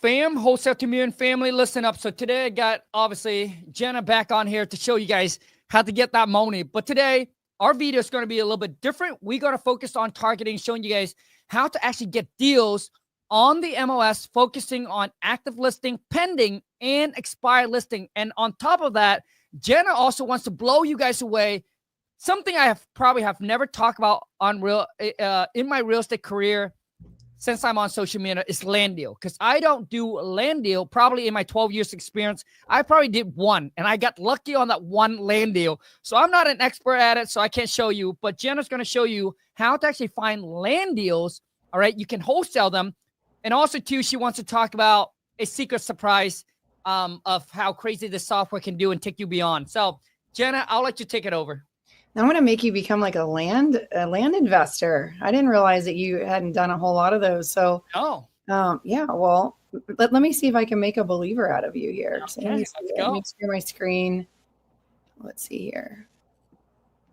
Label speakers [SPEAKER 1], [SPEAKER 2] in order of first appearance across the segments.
[SPEAKER 1] Wholesale community and family, listen up. So today I got, obviously, Jenna back on here to show you guys how to get that money. But today, our video is going to be a little bit different. We're going to focus on targeting, showing you guys how to actually get deals on the MLS, focusing on active listing, pending, and expired listing. And on top of that, Jenna also wants to blow you guys away. Something I probably have never talked about on in my real estate career since I'm on social media is land deal. Because I don't do land deal. Probably in my 12 years experience, I probably did one. And I got lucky on that one land deal. So I'm not an expert at it, so I can't show you. But Jenna's going to show you how to actually find land deals. All right. You can wholesale them. And also, too, she wants to talk about a secret surprise of how crazy this software can do and take you beyond. So, Jenna, I'll let you take it over.
[SPEAKER 2] I'm going to make you become like a land investor. I didn't realize that you hadn't done a whole lot of those. So, yeah, well, let me see if I can make a believer out of you here. So
[SPEAKER 1] Okay, let's go.
[SPEAKER 2] let me share my screen. Let's see here.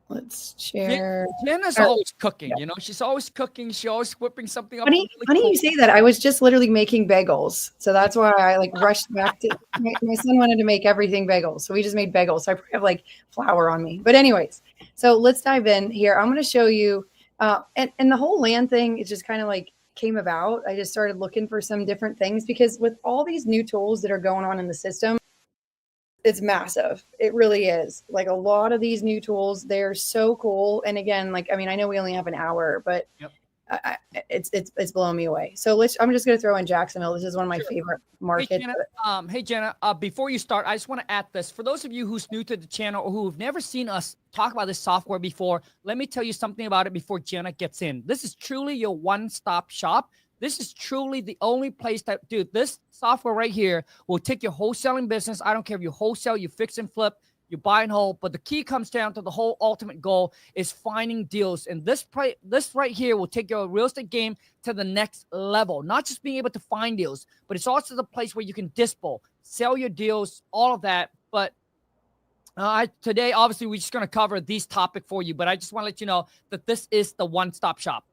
[SPEAKER 2] Let's share.
[SPEAKER 1] Jenna's always cooking, you know, she's always cooking. She's always whipping something up.
[SPEAKER 2] Funny you say that. I was just literally making bagels. So that's why I like rushed back to my son wanted to make everything bagels. So we just made bagels. So I have like flour on me. But anyways, so let's dive in here. I'm going to show you and the whole land thing is just kind of like came about. I just started looking for some different things because with all these new tools that are going on in the system, it's massive. It really is. Like a lot of these new tools, they're so cool. And again, like, I mean, I know we only have an hour, but
[SPEAKER 1] yep.
[SPEAKER 2] It's blowing me away. So I'm just going to throw in Jacksonville. This is one of my favorite markets.
[SPEAKER 1] Hey, Jenna, before you start, I just want to add this. For those of you who's new to the channel or who've never seen us talk about this software before, let me tell you something about it before Jenna gets in. This is truly your one-stop shop. This is truly the only place that, dude, this software right here will take your wholesaling business. I don't care if you wholesale, you fix and flip, you buy and hold, but the key comes down to the whole ultimate goal is finding deals. And this right here will take your real estate game to the next level. Not just being able to find deals, but it's also the place where you can dispo, sell your deals, all of that. But today, obviously, we're just going to cover these topics for you, but I just want to let you know that this is the one-stop shop.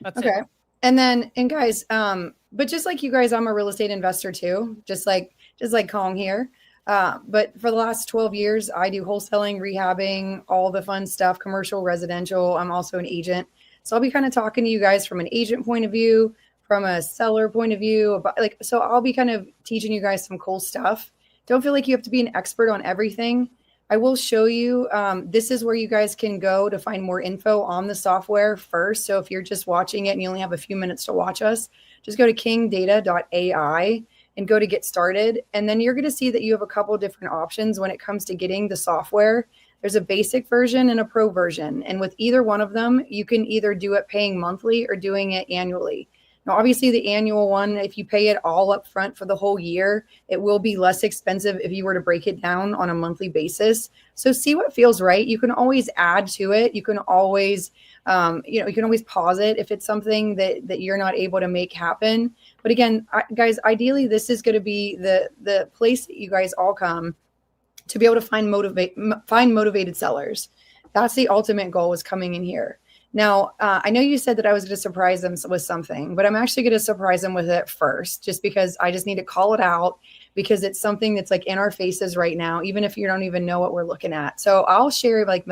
[SPEAKER 1] That's
[SPEAKER 2] okay.
[SPEAKER 1] it.
[SPEAKER 2] And guys, but just like you guys, I'm a real estate investor too, just like Khang here. But for the last 12 years, I do wholesaling, rehabbing, all the fun stuff, commercial, residential. I'm also an agent. So I'll be kind of talking to you guys from an agent point of view, from a seller point of view, about so I'll be kind of teaching you guys some cool stuff. Don't feel like you have to be an expert on everything. I will show you, this is where you guys can go to find more info on the software first. So if you're just watching it and you only have a few minutes to watch us, just go to kingdata.ai and go to get started. And then you're going to see that you have a couple of different options when it comes to getting the software. There's a basic version and a pro version. And with either one of them, you can either do it paying monthly or doing it annually. Now, obviously, the annual one, if you pay it all up front for the whole year, it will be less expensive if you were to break it down on a monthly basis. So see what feels right. You can always add to it. You can always, you can always pause it if it's something that you're not able to make happen. But again, guys, ideally, this is going to be the place that you guys all come to be able to find motivated sellers. That's the ultimate goal, is coming in here. Now, I know you said that I was going to surprise them with something, but I'm actually going to surprise them with it first, just because I just need to call it out, because it's something that's like in our faces right now, even if you don't even know what we're looking at. So I'll share like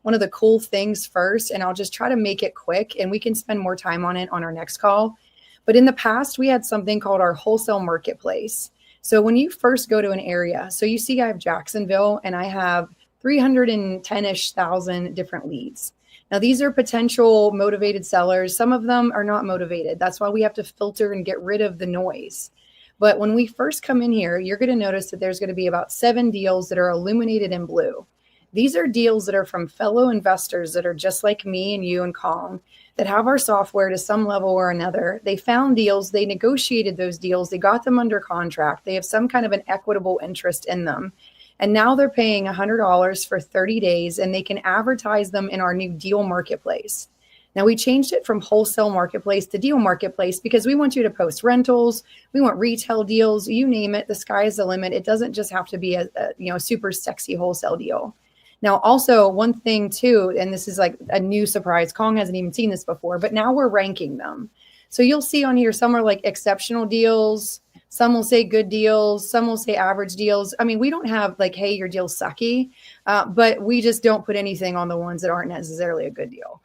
[SPEAKER 2] one of the cool things first, and I'll just try to make it quick, and we can spend more time on it on our next call. But in the past, we had something called our wholesale marketplace. So when you first go to an area, so you see I have Jacksonville and I have 310-ish thousand different leads. Now, these are potential motivated sellers. Some of them are not motivated. That's why we have to filter and get rid of the noise. But when we first come in here, you're going to notice that there's going to be about 7 deals that are illuminated in blue. These are deals that are from fellow investors that are just like me and you and Khang, that have our software to some level or another. They found deals, they negotiated those deals, they got them under contract, they have some kind of an equitable interest in them. And now they're paying $100 for 30 days, and they can advertise them in our new deal marketplace. Now, we changed it from wholesale marketplace to deal marketplace because we want you to post rentals. We want retail deals, you name it. The sky is the limit. It doesn't just have to be a super sexy wholesale deal. Now, also one thing too, and this is like a new surprise, Khang hasn't even seen this before, but now we're ranking them. So you'll see on here, some are like exceptional deals. Some will say good deals. Some will say average deals. I mean, we don't have like, hey, your deal's sucky, but we just don't put anything on the ones that aren't necessarily a good deal.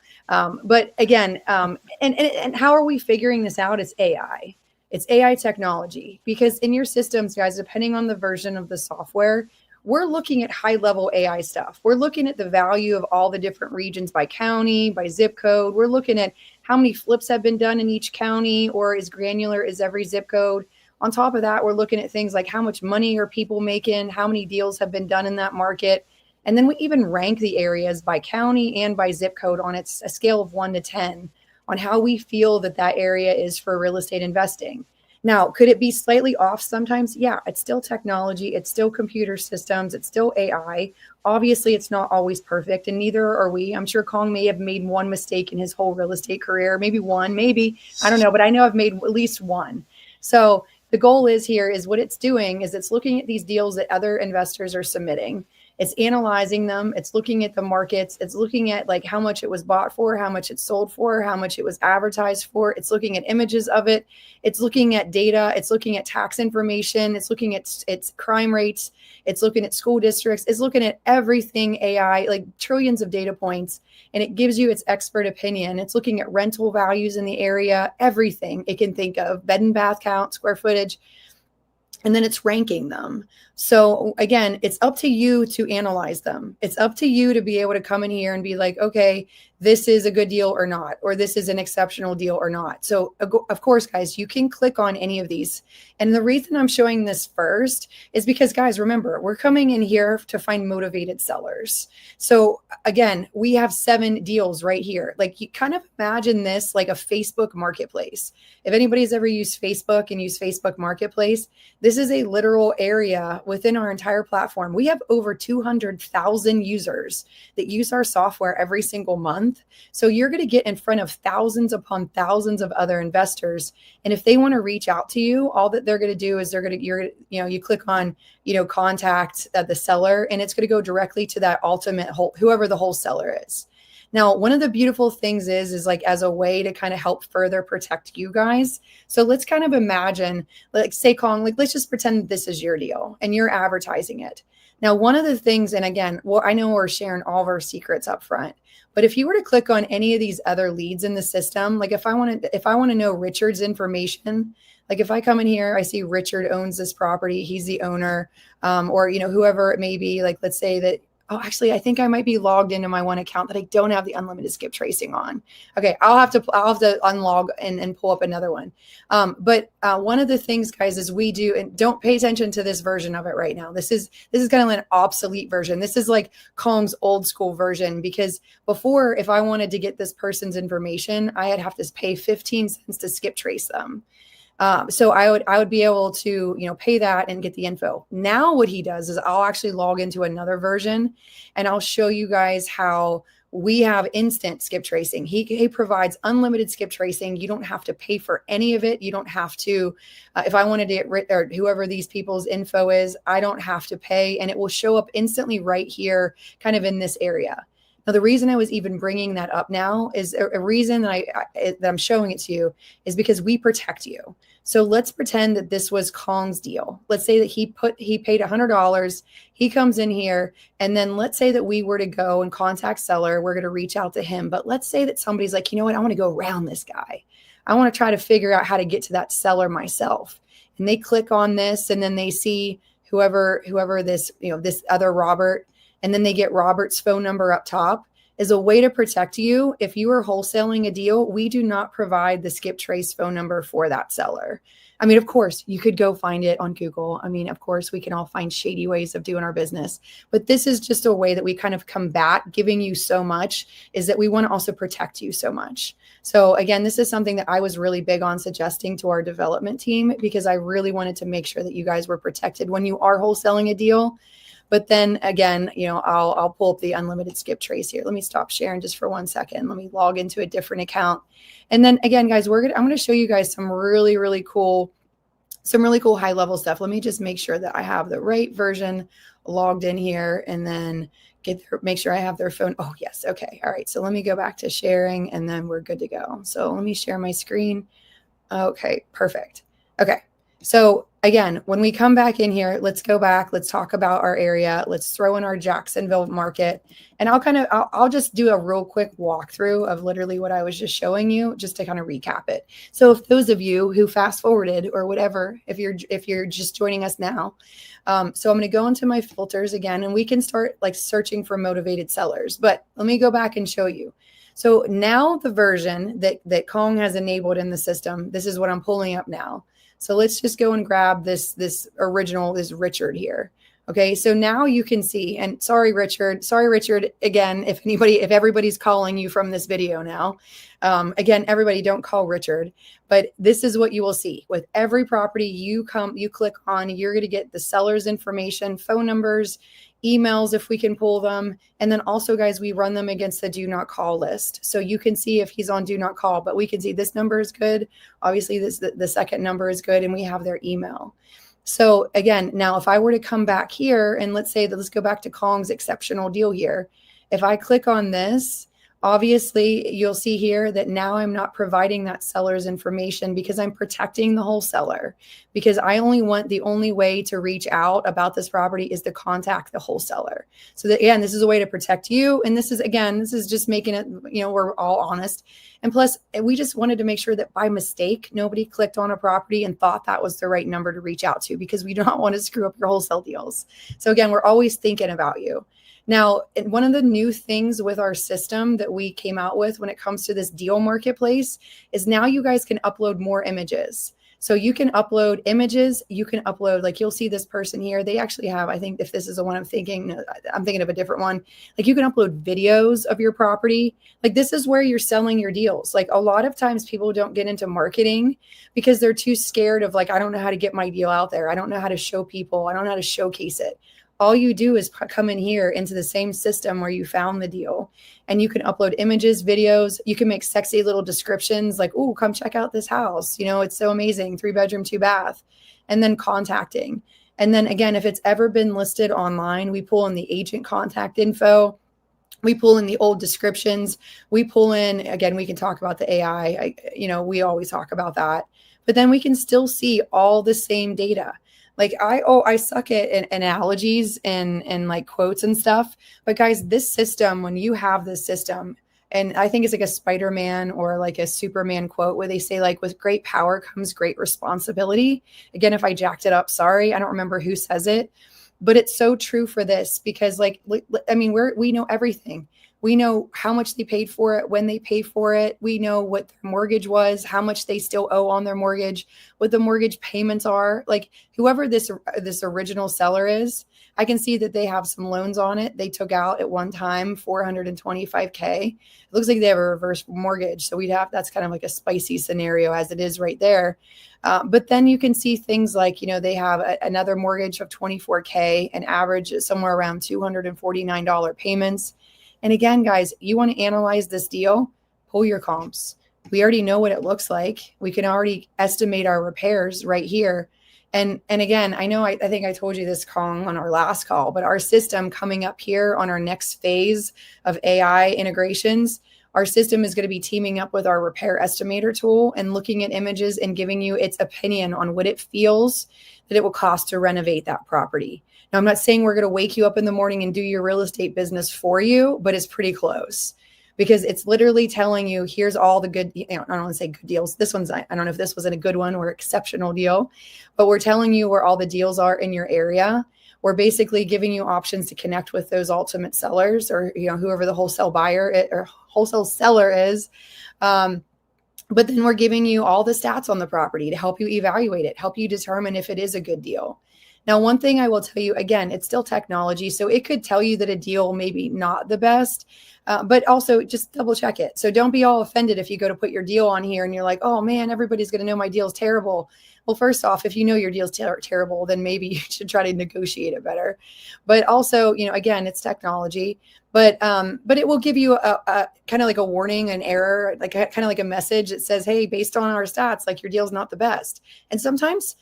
[SPEAKER 2] But again, and how are we figuring this out? It's AI. It's AI technology, because in your systems, guys, depending on the version of the software, we're looking at high level AI stuff. We're looking at the value of all the different regions by county, by zip code. We're looking at how many flips have been done in each county, or as granular as every zip code. On top of that, we're looking at things like how much money are people making, how many deals have been done in that market. And then we even rank the areas by county and by zip code on a scale of 1 to 10 on how we feel that that area is for real estate investing. Now, could it be slightly off sometimes? Yeah, it's still technology. It's still computer systems. It's still AI. Obviously, it's not always perfect, and neither are we. I'm sure Khang may have made one mistake in his whole real estate career, maybe one, maybe, I don't know, but I know I've made at least one. So the goal is here is what it's doing is it's looking at these deals that other investors are submitting. It's analyzing them. It's looking at the markets. It's looking at like how much it was bought for, how much it sold for, how much it was advertised for. It's looking at images of it. It's looking at data. It's looking at tax information. It's looking at its crime rates. It's looking at school districts. It's looking at everything AI, like trillions of data points, and it gives you its expert opinion. It's looking at rental values in the area, everything it can think of, bed and bath count, square footage, and then it's ranking them. So again, it's up to you to analyze them. It's up to you to be able to come in here and be like, okay, this is a good deal or not, or this is an exceptional deal or not. So of course, guys, you can click on any of these. And the reason I'm showing this first is because, guys, remember, we're coming in here to find motivated sellers. So again, we have 7 deals right here. Like, you kind of imagine this like a Facebook marketplace. If anybody's ever used Facebook and used Facebook Marketplace, this is a literal area within our entire platform. We have over 200,000 users that use our software every single month. So you're going to get in front of thousands upon thousands of other investors. And if they want to reach out to you, all that they're going to do is you click on, contact the seller, and it's going to go directly to that ultimate whoever the wholesaler is. Now, one of the beautiful things is like as a way to kind of help further protect you guys. So let's kind of imagine, like, say, Khang, like, let's just pretend this is your deal and you're advertising it. Now, one of the things, and again, well, I know we're sharing all of our secrets up front, but if you were to click on any of these other leads in the system, like if I want to know Richard's information, like if I come in here, I see Richard owns this property, he's the owner, or whoever it may be. Like, let's say that, oh, actually, I think I might be logged into my one account that I don't have the unlimited skip tracing on. Okay, I'll have to unlog and pull up another one. But one of the things, guys, is we do, and don't pay attention to this version of it right now. This is kind of an obsolete version. This is like Khang's old school version, because before, if I wanted to get this person's information, I'd have to pay 15 cents to skip trace them. So I would be able to, pay that and get the info. Now what he does is I'll actually log into another version and I'll show you guys how we have instant skip tracing. He provides unlimited skip tracing. You don't have to pay for any of it. You don't have to, if I wanted to get rid, or whoever these people's info is, I don't have to pay, and it will show up instantly right here, kind of in this area. Now, the reason I was even bringing that up now is a reason that I'm showing it to you is because we protect you. So let's pretend that this was Khang's deal. Let's say that he paid $100. He comes in here, and then let's say that we were to go and contact seller. We're going to reach out to him. But let's say that somebody's like, you know what? I want to go around this guy. I want to try to figure out how to get to that seller myself. And they click on this, and then they see whoever this, this other Robert, and then they get Robert's phone number up top. Is a way to protect you. If you are wholesaling a deal, we do not provide the skip trace phone number for that seller. I mean, of course, you could go find it on Google. I mean, of course, we can all find shady ways of doing our business. But this is just a way that we kind of combat giving you so much, is that we want to also protect you so much. So again, this is something that I was really big on suggesting to our development team, because I really wanted to make sure that you guys were protected when you are wholesaling a deal. But then again, I'll pull up the unlimited skip trace here. Let me stop sharing just for 1 second. Let me log into a different account. And then again, guys, I'm going to show you guys some really cool high level stuff. Let me just make sure that I have the right version logged in here, and then make sure I have their phone. Oh, yes. Okay. All right. So let me go back to sharing, and then we're good to go. So let me share my screen. Okay, perfect. Okay. So again, when we come back in here, let's go back. Let's talk about our area. Let's throw in our Jacksonville market. And I'll just do a real quick walkthrough of literally what I was just showing you, just to kind of recap it. So if those of you who fast forwarded or whatever, if you're just joining us now, so I'm going to go into my filters again, and we can start like searching for motivated sellers. But let me go back and show you. So now the version that Khang has enabled in the system, this is what I'm pulling up now. So let's just go and grab this original, this Richard here. Okay, so now you can see, and sorry, Richard, again, if everybody's calling you from this video now, again, everybody don't call Richard, but this is what you will see with every property you click on. You're going to get the seller's information, phone numbers, emails, if we can pull them. And then also, guys, we run them against the do not call list. So you can see if he's on do not call, but we can see this number is good. Obviously the second number is good, and we have their email. So again, now if I were to come back here and let's go back to Khang's exceptional deal here. If I click on this, obviously you'll see here that now I'm not providing that seller's information because I'm protecting the wholesaler, because I only want the only way to reach out about this property is to contact the wholesaler. So that, again, this is a way to protect you. And this is just making it, we're all honest. And plus, we just wanted to make sure that by mistake, nobody clicked on a property and thought that was the right number to reach out to, because we do not want to screw up your wholesale deals. So again, we're always thinking about you. Now, one of the new things with our system that we came out with when it comes to this deal marketplace is now you guys can upload more images. So you can upload images, you can upload, like you'll see this person here. They actually have, I think if this is the one I'm thinking of a different one. Like you can upload videos of your property. Like this is where you're selling your deals. Like a lot of times people don't get into marketing because they're too scared of like, I don't know how to get my deal out there. I don't know how to show people. I don't know how to showcase it. All you do is come in here into the same system where you found the deal, and you can upload images, videos. You can make sexy little descriptions like, "Ooh, come check out this house. It's so amazing. 3-bedroom, 2-bath," and then contacting. And then again, if it's ever been listed online, we pull in the agent contact info. We pull in the old descriptions. We pull in, again, we can talk about the AI. We always talk about that, but then we can still see all the same data. Like I suck at analogies and like quotes and stuff. But guys, this system, when you have this system, and I think it's like a Spider-Man or like a Superman quote where they say like, with great power comes great responsibility. Again, if I jacked it up, sorry, I don't remember who says it, but it's so true for this, because like, I mean, we know everything. We know how much they paid for it, when they paid for it. We know what their mortgage was, how much they still owe on their mortgage, what the mortgage payments are. Like whoever this original seller is, I can see that they have some loans on it. They took out at one time $425K. It looks like they have a reverse mortgage. So that's kind of like a spicy scenario as it is right there. But then you can see things like, they have another mortgage of $24K, an average is somewhere around $249 payments. And again, guys, you want to analyze this deal, pull your comps. We already know what it looks like. We can already estimate our repairs right here. And again, I know, I think I told you this, Khang, on our last call, but our system coming up here on our next phase of AI integrations, our system is going to be teaming up with our repair estimator tool and looking at images and giving you its opinion on what it feels that it will cost to renovate that property. Now, I'm not saying we're going to wake you up in the morning and do your real estate business for you, but it's pretty close, because it's literally telling you, here's all the good, I don't want to say good deals. This one's, I don't know if this wasn't a good one or exceptional deal, but we're telling you where all the deals are in your area. We're basically giving you options to connect with those ultimate sellers, or, whoever the wholesale buyer or wholesale seller is. But then we're giving you all the stats on the property to help you evaluate it, help you determine if it is a good deal. Now, one thing I will tell you, again, it's still technology. So it could tell you that a deal maybe not the best, but also just double check it. So don't be all offended if you go to put your deal on here and you're like, oh man, everybody's going to know my deal is terrible. Well, first off, if you know your deal's terrible, then maybe you should try to negotiate it better. But also, again, it's technology, but it will give you a kind of like a warning, an error, like kind of like a message that says, hey, based on our stats, like your deal's not the best. And sometimes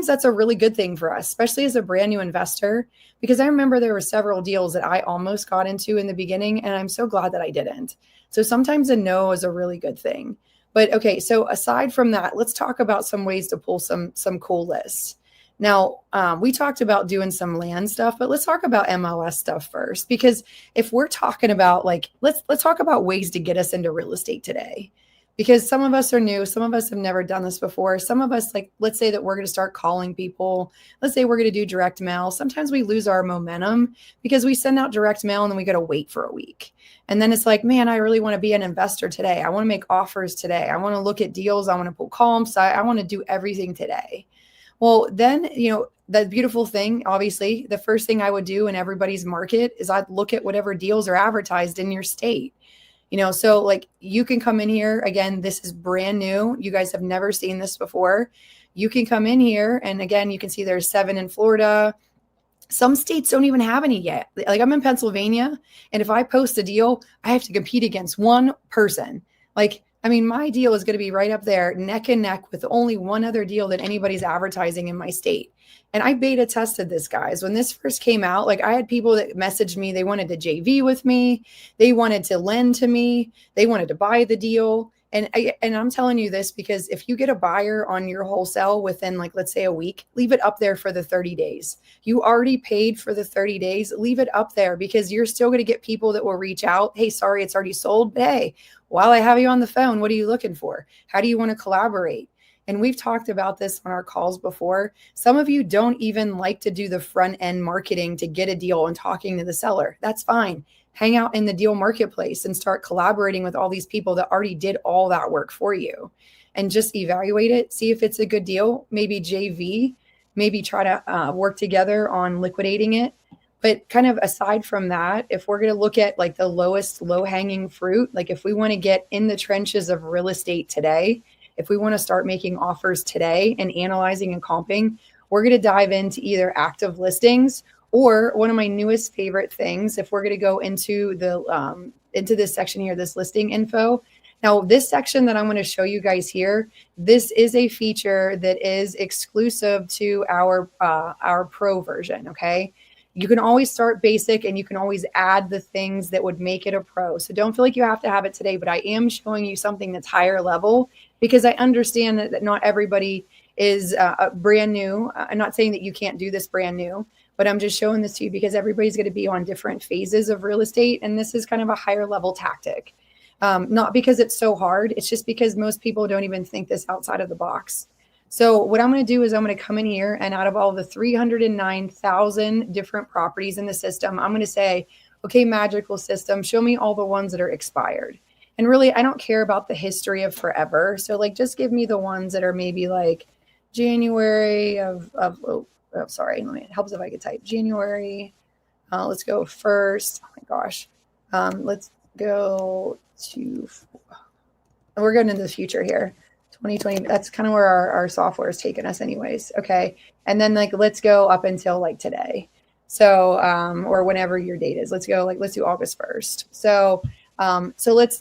[SPEAKER 2] that's a really good thing for us, especially as a brand new investor, because I remember there were several deals that I almost got into in the beginning, and I'm so glad that I didn't. So sometimes a no is a really good thing. But okay, so aside from that, let's talk about some ways to pull some cool lists. Now, we talked about doing some land stuff, but let's talk about MLS stuff first, because if we're talking about like, let's talk about ways to get us into real estate today, because some of us are new. Some of us have never done this before. Some of us, like, let's say that we're going to start calling people. Let's say we're going to do direct mail. Sometimes we lose our momentum because we send out direct mail and then we got to wait for a week. And then it's like, man, I really want to be an investor today. I want to make offers today. I want to look at deals. I want to pull comps. I want to do everything today. Well, then, the beautiful thing, obviously, the first thing I would do in everybody's market is I'd look at whatever deals are advertised in your state. So like you can come in here. Again, this is brand new. You guys have never seen this before. You can come in here. And again, you can see there's 7 in Florida. Some states don't even have any yet. Like I'm in Pennsylvania. And if I post a deal, I have to compete against one person. My deal is going to be right up there, neck and neck with only one other deal that anybody's advertising in my state. And I beta tested this, guys. When this first came out, like I had people that messaged me, they wanted to JV with me. They wanted to lend to me. They wanted to buy the deal. And I'm telling you this because if you get a buyer on your wholesale within, like, let's say a week, leave it up there for the 30 days. You already paid for the 30 days. Leave it up there because you're still going to get people that will reach out. Hey, sorry, it's already sold. But hey, while I have you on the phone, what are you looking for? How do you want to collaborate? And we've talked about this on our calls before. Some of you don't even like to do the front end marketing to get a deal and talking to the seller. That's fine. Hang out in the deal marketplace and start collaborating with all these people that already did all that work for you, and just evaluate it. See if it's a good deal. Maybe JV, maybe try to work together on liquidating it. But kind of aside from that, if we're going to look at like the lowest low hanging fruit, like if we want to get in the trenches of real estate today, if we want to start making offers today and analyzing and comping, we're going to dive into either active listings or one of my newest favorite things. If we're going to go into this section here, this listing info. Now, this section that I'm going to show you guys here, this is a feature that is exclusive to our pro version. Okay. You can always start basic and you can always add the things that would make it a pro. So don't feel like you have to have it today, but I am showing you something that's higher level because I understand that not everybody is brand new. I'm not saying that you can't do this brand new, but I'm just showing this to you because everybody's going to be on different phases of real estate. And this is kind of a higher level tactic. Not because it's so hard. It's just because most people don't even think this outside of the box. So what I'm going to do is I'm going to come in here and out of all the 309,000 different properties in the system, I'm going to say, okay, magical system, show me all the ones that are expired. And really, I don't care about the history of forever. So like, just give me the ones that are maybe like January it helps if I could type January. Let's go first. Oh my gosh. Let's go to, we're going into the future here. 2020, that's kind of where our software is taking us anyways. Okay. And then like, let's go up until like today. So, or whenever your date is, let's do August 1st. So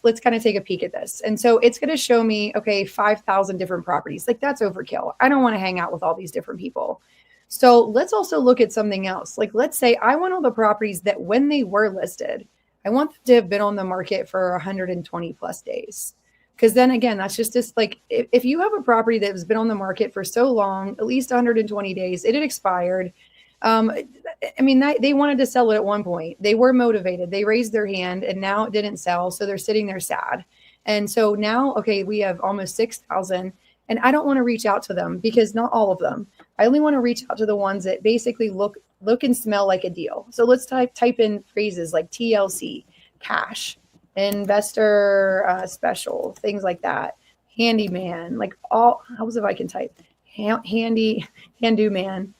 [SPEAKER 2] let's kind of take a peek at this. And so it's going to show me, okay, 5,000 different properties. Like that's overkill. I don't want to hang out with all these different people. So let's also look at something else. Like, let's say I want all the properties that when they were listed, I want them to have been on the market for 120 plus days. Because then again, that's just like, if you have a property that has been on the market for so long, at least 120 days, it had expired. They wanted to sell it at one point. They were motivated. They raised their hand and now it didn't sell. So they're sitting there sad. And so now, okay, we have almost 6,000 and I don't want to reach out to them because not all of them. I only want to reach out to the ones that basically look and smell like a deal. So let's type in phrases like TLC, cash, investor special, things like that. Handyman, like all, how's if I can type handyman, handyman,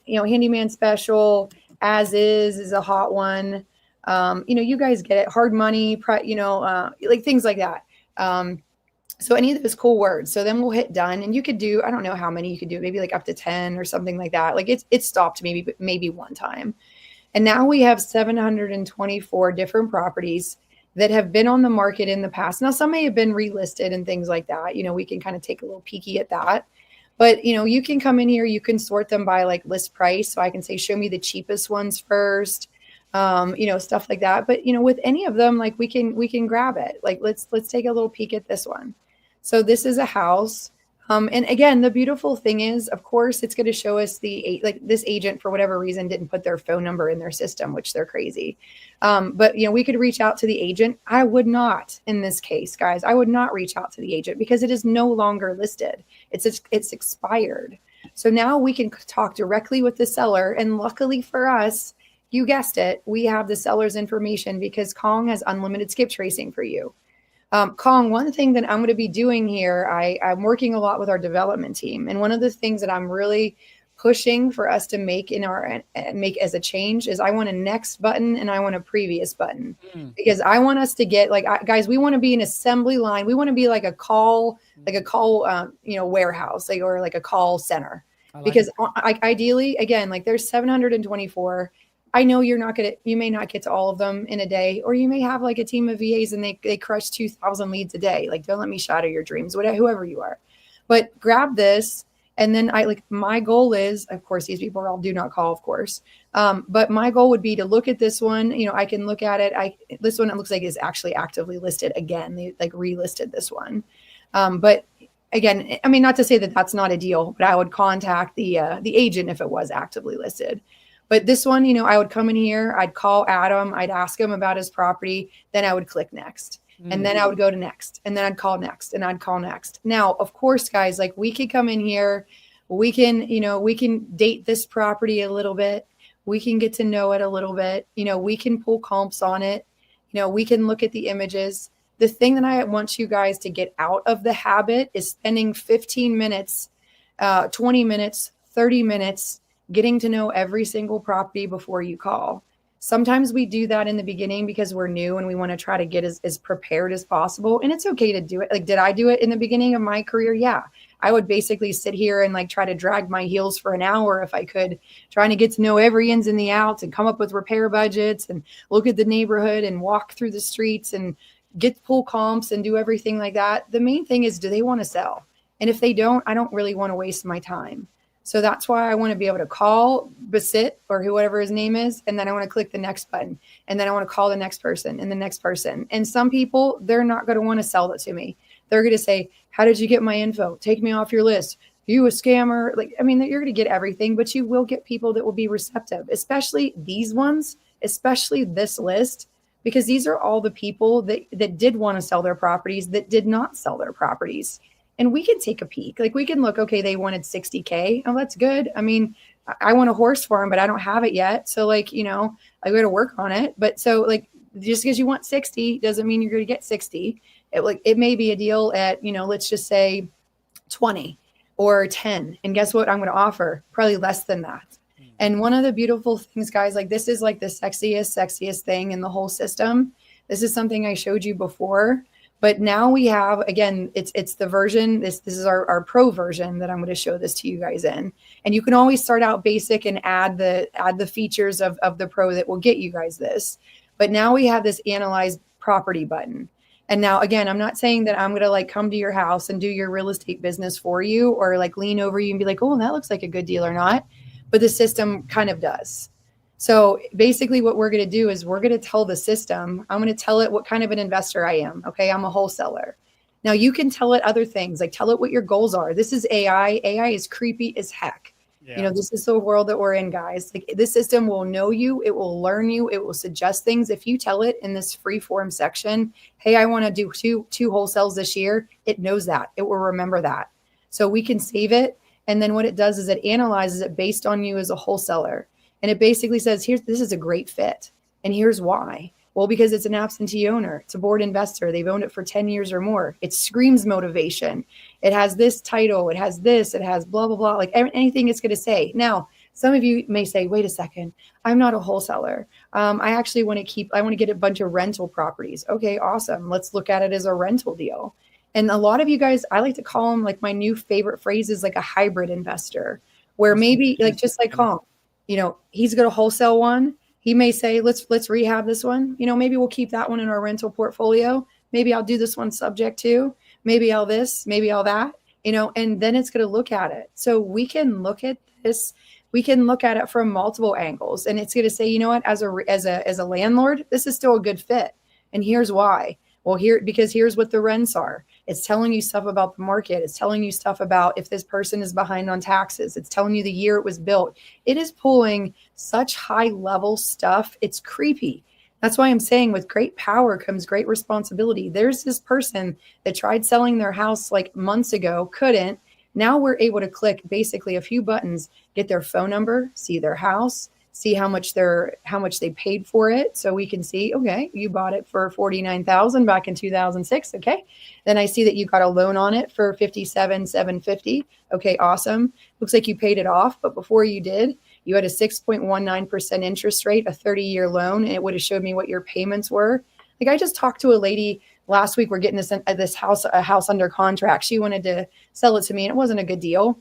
[SPEAKER 2] handyman special, as is a hot one. You guys get it. Hard money, like things like that. So any of those cool words. So then we'll hit done and you could do, I don't know how many you could do, maybe like up to 10 or something like that. Like it's stopped maybe one time. And now we have 724 different properties that have been on the market in the past. Now, some may have been relisted and things like that. We can kind of take a little peeky at that. But, you can come in here, you can sort them by like list price. So I can say, show me the cheapest ones first, stuff like that. But, with any of them, like we can grab it. Like, let's take a little peek at this one. So this is a house. And again, the beautiful thing is, of course, it's going to show us like this agent for whatever reason didn't put their phone number in their system, which they're crazy. But we could reach out to the agent. I would not in this case, guys. I would not reach out to the agent because it is no longer listed. It's expired. So now we can talk directly with the seller. And luckily for us, you guessed it, we have the seller's information because Khang has unlimited skip tracing for you. Khang, one thing that I'm going to be doing here, I'm working a lot with our development team. And one of the things that I'm really pushing for us to make make as a change is I want a next button and I want a previous button because I want us to get guys, we want to be an assembly line. We want to be like a call warehouse, or like a call center, because ideally, again, there's 724. I know you may not get to all of them in a day, or you may have a team of VAs and they crush 2,000 leads a day. Don't let me shatter your dreams, whoever you are, but grab this. And then my goal is, of course, these people all do not call, of course. But my goal would be to look at this one. I can look at it. This one, it looks like is actually actively listed again. They relisted this one. But again, I mean, not to say that that's not a deal, but I would contact the agent if it was actively listed. But this one, I would come in here, I'd call Adam, I'd ask him about his property, then I would click next. And then I would go to next, and then I'd call next, and I'd call next. Now, of course, guys, we could come in here, we can date this property a little bit. We can get to know it a little bit. We can pull comps on it. We can look at the images. The thing that I want you guys to get out of the habit is spending 15 minutes, 20 minutes, 30 minutes, getting to know every single property before you call. Sometimes we do that in the beginning because we're new and we want to try to get as prepared as possible. And it's okay to do it. Did I do it in the beginning of my career? Yeah. I would basically sit here and try to drag my heels for an hour if I could, trying to get to know every ins and the outs and come up with repair budgets and look at the neighborhood and walk through the streets and get pull comps and do everything like that. The main thing is, do they want to sell? And if they don't, I don't really want to waste my time. So that's why I want to be able to call Basit or whoever his name is. And then I want to click the next button. And then I want to call the next person and the next person. And some people, they're not going to want to sell it to me. They're going to say, how did you get my info? Take me off your list. You a scammer? You're going to get everything, but you will get people that will be receptive, especially these ones, especially this list, because these are all the people that did want to sell their properties, that did not sell their properties. And we can take a peek. We can look, okay, they wanted 60K. Oh, that's good. I mean, I want a horse farm, but I don't have it yet. So I got to work on it. But so just because you want 60 doesn't mean you're going to get 60. It may be a deal at, let's just say 20 or 10. And guess what I'm going to offer? Probably less than that. And one of the beautiful things, guys, this is the sexiest thing in the whole system. This is something I showed you before. But now we have, again, it's the version, this is our pro version that I'm going to show this to you guys in. And you can always start out basic and add the features of the pro that will get you guys this. But now we have this analyze property button. And now, again, I'm not saying that I'm going to come to your house and do your real estate business for you, or lean over you and be oh, that looks like a good deal or not. But the system kind of does. So basically what we're going to do is we're going to tell the system, I'm going to tell it what kind of an investor I am. Okay. I'm a wholesaler. Now you can tell it other things, tell it what your goals are. This is AI. AI is creepy as heck. Yeah. This is the world that we're in, guys. This system will know you. It will learn you. It will suggest things. If you tell it in this free form section, hey, I want to do two wholesales this year. It knows that. It will remember that. So we can save it. And then what it does is it analyzes it based on you as a wholesaler. And it basically says, this is a great fit. And here's why. Well, because it's an absentee owner. It's a board investor. They've owned it for 10 years or more. It screams motivation. It has this title. It has this. It has blah, blah, blah. Anything it's going to say. Now, some of you may say, wait a second. I'm not a wholesaler. I actually want to get a bunch of rental properties. Okay, awesome. Let's look at it as a rental deal. And a lot of you guys, I like to call them, my new favorite phrase is a hybrid investor, where maybe just like Khang. He's going to wholesale one. He may say, let's rehab this one. Maybe we'll keep that one in our rental portfolio. Maybe I'll do this one subject to, maybe I'll this, maybe I'll that, and then it's going to look at it. So we can look at this. We can look at it from multiple angles, and it's going to say, you know what, as a landlord, this is still a good fit. And here's why. Well, because here's what the rents are. It's telling you stuff about the market. It's telling you stuff about if this person is behind on taxes. It's telling you the year it was built. It is pulling such high level stuff. It's creepy. That's why I'm saying with great power comes great responsibility. There's this person that tried selling their house like months ago, couldn't. Now we're able to click basically a few buttons, get their phone number, see their house, see how much they paid for it. So we can see, okay, you bought it for $49,000 back in 2006. Okay. Then I see that you got a loan on it for $57,750. Okay, awesome. Looks like you paid it off, but before you did, you had a 6.19% interest rate, a 30-year loan, and it would have showed me what your payments were. Like I just talked to a lady last week. We're getting a house under contract. She wanted to sell it to me, and it wasn't a good deal.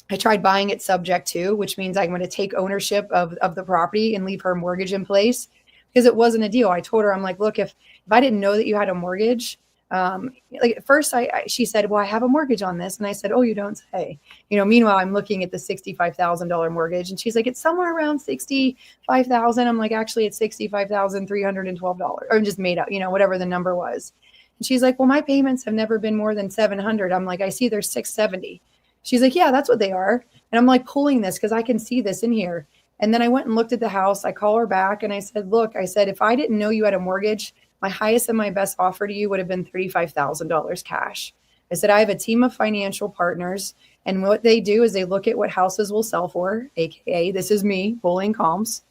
[SPEAKER 2] I tried buying it subject to, which means I'm going to take ownership of the property and leave her mortgage in place because it wasn't a deal. I told her, I'm like, look, if I didn't know that you had a mortgage, like at first she said, well, I have a mortgage on this. And I said, oh, you don't say, meanwhile, I'm looking at the $65,000 mortgage and she's like, it's somewhere around 65,000. I'm like, actually it's $65,312 or just made up, whatever the number was. And she's like, well, my payments have never been more than 700. I'm like, I see there's 670. She's like, yeah, that's what they are. And I'm like pulling this because I can see this in here. And then I went and looked at the house. I call her back and I said, look, I said, if I didn't know you had a mortgage, my highest and my best offer to you would have been $35,000 cash. I said, I have a team of financial partners. And what they do is they look at what houses will sell for, AKA, this is me, bullying comps.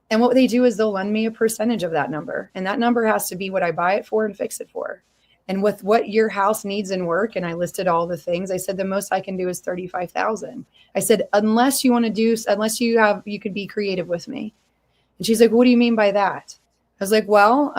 [SPEAKER 2] And what they do is they'll lend me a percentage of that number. And that number has to be what I buy it for and fix it for. And with what your house needs in work, and I listed all the things, I said, the most I can do is $35,000. I said, unless you could be creative with me. And she's like, what do you mean by that? I was like, well,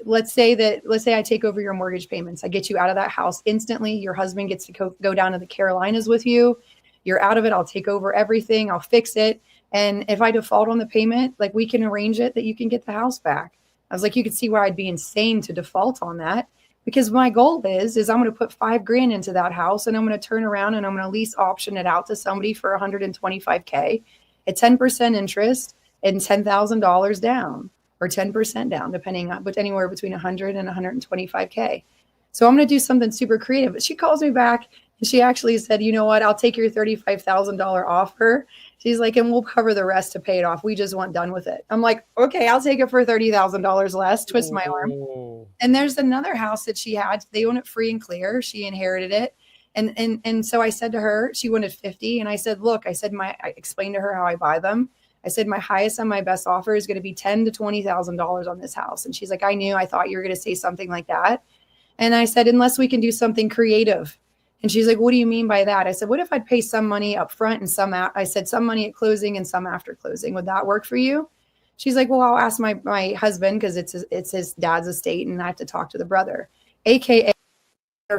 [SPEAKER 2] let's say I take over your mortgage payments. I get you out of that house instantly. Your husband gets to go down to the Carolinas with you. You're out of it. I'll take over everything. I'll fix it. And if I default on the payment, like we can arrange it that you can get the house back. I was like, you could see why I'd be insane to default on that. Because my goal is I'm going to put $5,000 into that house and I'm going to turn around and I'm going to lease option it out to somebody for $125K at 10% interest and $10,000 down or 10% down, depending on, but anywhere between 100 and 125K. So I'm going to do something super creative. But she calls me back and she actually said, you know what, I'll take your $35,000 offer. She's like, and we'll cover the rest to pay it off. We just want done with it. I'm like, okay, I'll take it for $30,000 less, twist my arm. And there's another house that she had. They own it free and clear. She inherited it. And so I said to her, she wanted 50. And I said, look, I explained to her how I buy them. I said, my highest and my best offer is going to be $10,000 to $20,000 on this house. And she's like, I thought you were going to say something like that. And I said, unless we can do something creative. And she's like, what do you mean by that? I said, what if I'd pay some money up front and some money at closing and some after closing? Would that work for you? She's like, well, I'll ask my husband because it's his dad's estate and I have to talk to the brother, AKA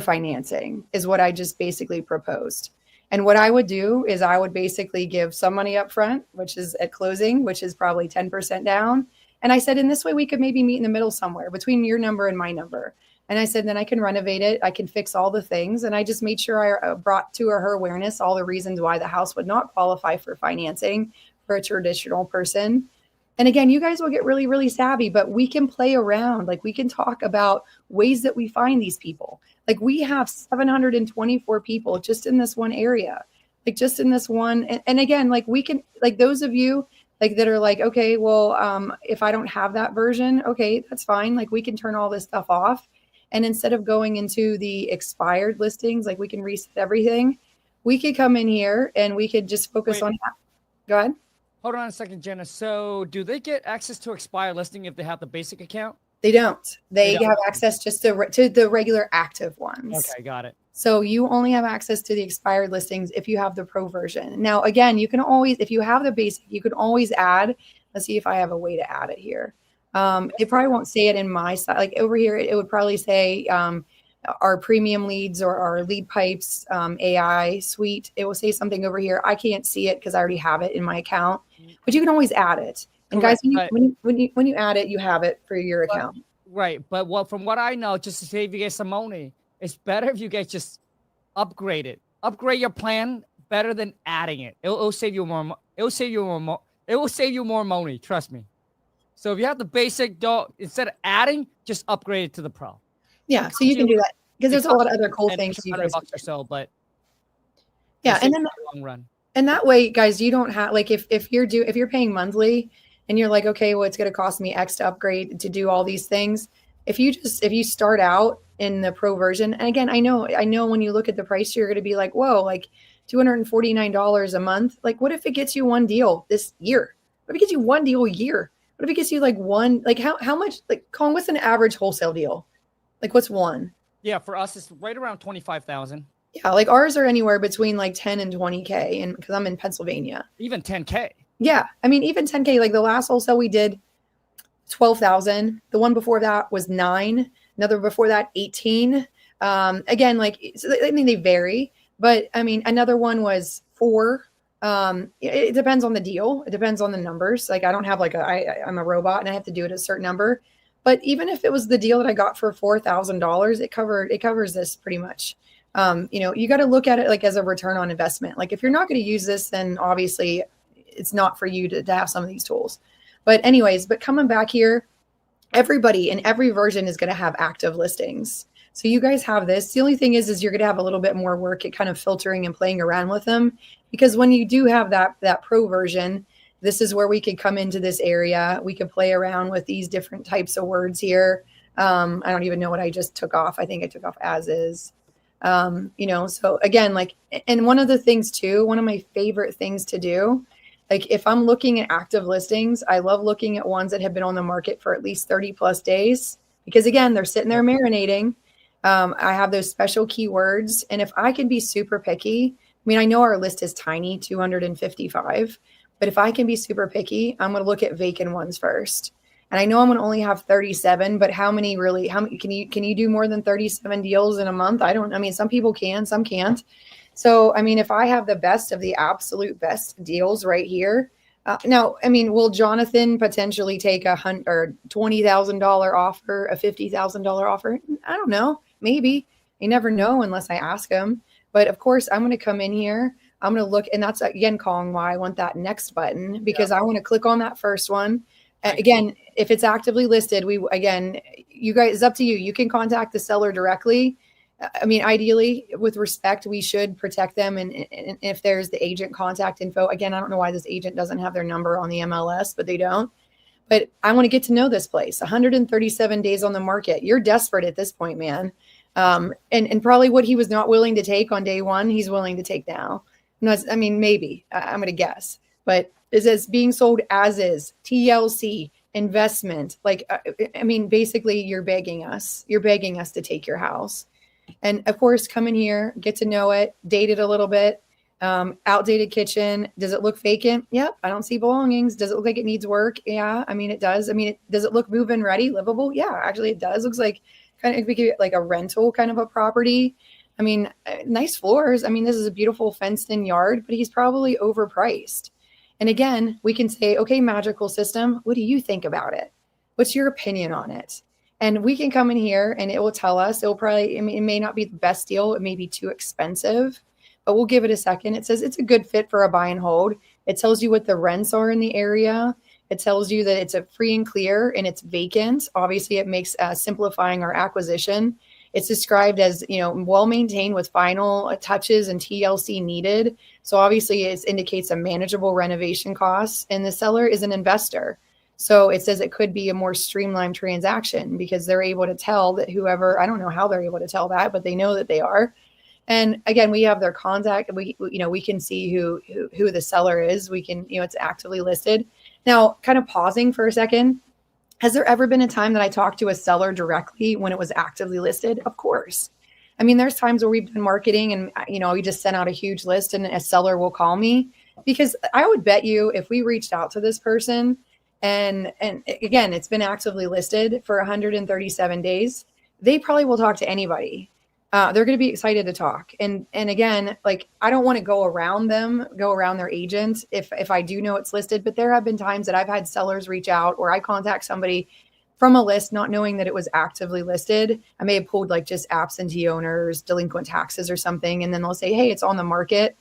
[SPEAKER 2] financing is what I just basically proposed. And what I would do is I would basically give some money up front, which is at closing, which is probably 10% down. And I said, in this way, we could maybe meet in the middle somewhere between your number and my number. And I said, then I can renovate it. I can fix all the things. And I just made sure I brought to her awareness all the reasons why the house would not qualify for financing for a traditional person. And again, you guys will get really, really savvy, but we can play around. Like we can talk about ways that we find these people. Like we have 724 people just in this one area, like just in this one. And again, like we can, like those of you like that are like, okay, well, if I don't have that version, okay, that's fine. Like we can turn all this stuff off. And instead of going into the expired listings, like we can reset everything. We could come in here and we could just focus on that. Go ahead.
[SPEAKER 1] Hold on a second, Jenna. So do they get access to expired listing if they have the basic account?
[SPEAKER 2] They don't. They have access just to the regular active ones.
[SPEAKER 1] Okay, got it.
[SPEAKER 2] So you only have access to the expired listings if you have the pro version. Now, again, you can always, if you have the basic, you can always add. Let's see if I have a way to add it here. It probably won't say it in my side. Like over here, it would probably say our premium leads or our lead pipes AI suite. It will say something over here. I can't see it because I already have it in my account, but you can always add it. And guys, when you add it, you have it for your account.
[SPEAKER 1] Right. But from what I know, just to save you guys some money, it's better if you guys just upgrade it. Upgrade your plan better than adding it. It'll save you more. It will save you more money. Trust me. So if you have the basic, instead of adding, just upgrade it to the pro.
[SPEAKER 2] Yeah. So you can do that. because there's a lot of other cool
[SPEAKER 1] an
[SPEAKER 2] things
[SPEAKER 1] extra
[SPEAKER 2] you
[SPEAKER 1] $100
[SPEAKER 2] guys
[SPEAKER 1] bucks or so, but
[SPEAKER 2] yeah, and then
[SPEAKER 1] long run.
[SPEAKER 2] And that way, guys, you don't have like if you're paying monthly and you're like, okay, well, it's going to cost me X to upgrade to do all these things. If you start out in the pro version, and again, I know when you look at the price, you're going to be like, whoa, like $249 a month. Like, what if it gets you one deal this year? What if it gets you one deal a year? What if it gets you like one? Like how much? Like, Khang, what's an average wholesale deal? Like, what's one?
[SPEAKER 1] Yeah, for us, it's right around 25,000.
[SPEAKER 2] Yeah, like ours are anywhere between like 10 and 20K, and because I'm in Pennsylvania.
[SPEAKER 1] Even 10K.
[SPEAKER 2] Yeah, I mean, even 10K, like the last wholesale we did, 12,000. The one before that was 9. Another before that, 18. Again, like, so I mean, they vary, but I mean, another one was 4. It depends on the deal. It depends on the numbers. Like, I don't have like I'm a robot and I have to do it a certain number. But even if it was the deal that I got for $4,000, it covers this pretty much. You got to look at it like as a return on investment. Like, if you're not going to use this, then obviously it's not for you to have some of these tools. But anyways, coming back here, everybody in every version is going to have active listings. So you guys have this. The only thing is you're going to have a little bit more work at kind of filtering and playing around with them, because when you do have that pro version, this is where we could come into this area. We could play around with these different types of words here. I don't even know what I just took off. I think I took off as is. So again, like, and one of the things too, one of my favorite things to do, like if I'm looking at active listings, I love looking at ones that have been on the market for at least 30 plus days, because again, they're sitting there marinating. I have those special keywords. And if I can be super picky, I mean, I know our list is tiny, 255, but if I can be super picky, I'm going to look at vacant ones first. And I know I'm going to only have 37, but how many can you do more than 37 deals in a month? I mean, some people can, some can't. So, I mean, if I have the best of the absolute best deals right here, now, I mean, will Jonathan potentially take $20,000 offer, a $50,000 offer? I don't know. Maybe. You never know unless I ask him. But of course, I'm going to come in here. I'm going to look, and that's again, Khang, why I want that next button, because I want to click on that first one. Again, if it's actively listed, you guys, it's up to you. You can contact the seller directly. I mean, ideally, with respect, we should protect them. And if there's the agent contact info, again, I don't know why this agent doesn't have their number on the MLS, but they don't. But I want to get to know this place. 137 days on the market. You're desperate at this point, man. And probably what he was not willing to take on day one, he's willing to take now. I mean, maybe. I'm going to guess. But it says being sold as is, TLC, investment. Like, I mean, basically, you're begging us to take your house. And of course, come in here, get to know it, date it a little bit. Outdated kitchen. Does it look vacant? Yep. I don't see belongings. Does it look like it needs work? Yeah. I mean, it does. I mean, does it look move-in ready, livable? Yeah, actually it does. Looks like kind of like a rental kind of a property. I mean, nice floors. I mean, this is a beautiful fenced in yard, but he's probably overpriced. And again, we can say, okay, magical system, what do you think about it? What's your opinion on it? And we can come in here and it will tell us. It will probably, I mean, it may not be the best deal. It may be too expensive, but we'll give it a second. It says it's a good fit for a buy and hold. It tells you what the rents are in the area. It tells you that it's a free and clear and it's vacant. Obviously, it makes simplifying our acquisition. It's described as, well maintained with final touches and TLC needed. So obviously, it indicates a manageable renovation cost. And the seller is an investor. So it says it could be a more streamlined transaction because they're able to tell that whoever, I don't know how they're able to tell that, but they know that they are. And again, we have their contact. We can see who the seller is. We can, it's actively listed. Now, kind of pausing for a second. Has there ever been a time that I talked to a seller directly when it was actively listed? Of course. I mean, there's times where we've done marketing and, we just sent out a huge list and a seller will call me, because I would bet you if we reached out to this person and again, it's been actively listed for 137 days, they probably will talk to anybody. They're going to be excited to talk. And again, like, I don't want to go around their agent if I do know it's listed, but there have been times that I've had sellers reach out or I contact somebody from a list, not knowing that it was actively listed. I may have pulled like just absentee owners, delinquent taxes or something. And then they'll say, hey, it's on the market.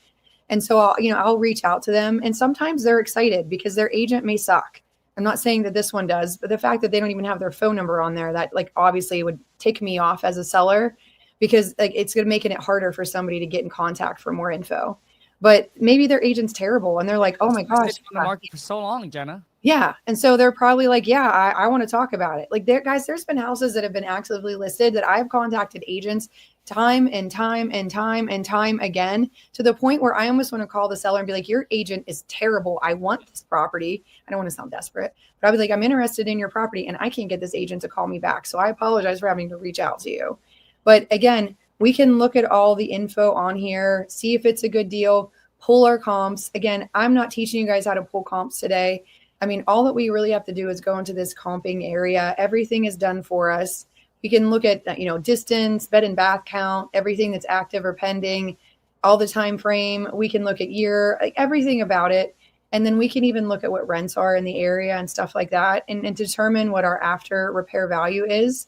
[SPEAKER 2] And so I'll reach out to them. And sometimes they're excited because their agent may suck. I'm not saying that this one does, but the fact that they don't even have their phone number on there, that like obviously would tick me off as a seller. because like it's going to make it harder for somebody to get in contact for more info. But maybe their agent's terrible and they're like, oh my gosh,
[SPEAKER 1] it's been on the market for so long, Jenna.
[SPEAKER 2] Yeah. And so they're probably like, yeah, I want to talk about it. Like guys, there's been houses that have been actively listed that I've contacted agents time and time and time and time again, to the point where I almost want to call the seller and be like, your agent is terrible. I want this property. I don't want to sound desperate, but I'll be like, I'm interested in your property and I can't get this agent to call me back. So I apologize for having to reach out to you. But again, we can look at all the info on here, see if it's a good deal, pull our comps. Again, I'm not teaching you guys how to pull comps today. I mean, all that we really have to do is go into this comping area. Everything is done for us. We can look at, distance, bed and bath count, everything that's active or pending, all the time frame. We can look at year, like everything about it. And then we can even look at what rents are in the area and stuff like that, and determine what our after repair value is.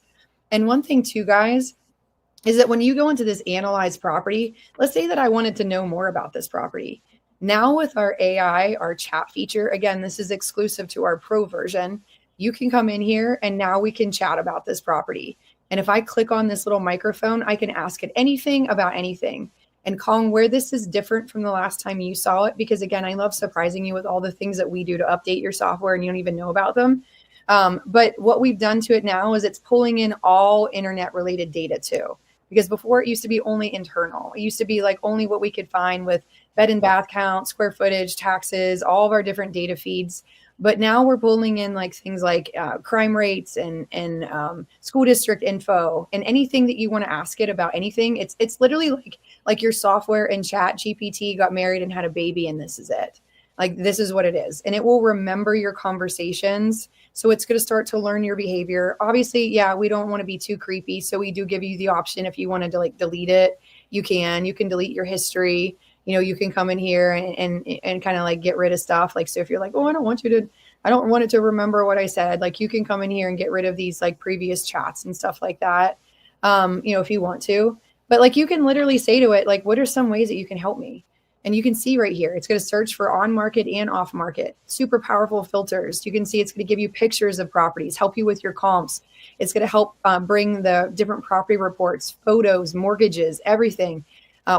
[SPEAKER 2] And one thing too, guys, is that when you go into this analyzed property, let's say that I wanted to know more about this property. Now with our AI, our chat feature, again, this is exclusive to our pro version. You can come in here and now we can chat about this property. And if I click on this little microphone, I can ask it anything about anything. And Khang, where this is different from the last time you saw it, because again, I love surprising you with all the things that we do to update your software and you don't even know about them. But what we've done to it now is it's pulling in all internet related data too. Because before it used to be only internal. It used to be like only what we could find with bed and bath count, square footage, taxes, all of our different data feeds. But now we're pulling in like things like crime rates and school district info and anything that you want to ask it about anything. It's literally like your software and chat GPT got married and had a baby and this is it. Like this is what it is. And it will remember your conversations. So it's going to start to learn your behavior. Obviously, yeah, we don't want to be too creepy. So we do give you the option if you wanted to delete it, you can delete your history. You can come in here and kind of get rid of stuff. So if you're like, oh, I don't want it to remember what I said. You can come in here and get rid of these previous chats and stuff like that. If you want to, but you can literally say to it, what are some ways that you can help me? And you can see right here, it's going to search for on market and off market, super powerful filters. You can see it's going to give you pictures of properties, help you with your comps. It's going to help bring the different property reports, photos, mortgages, everything.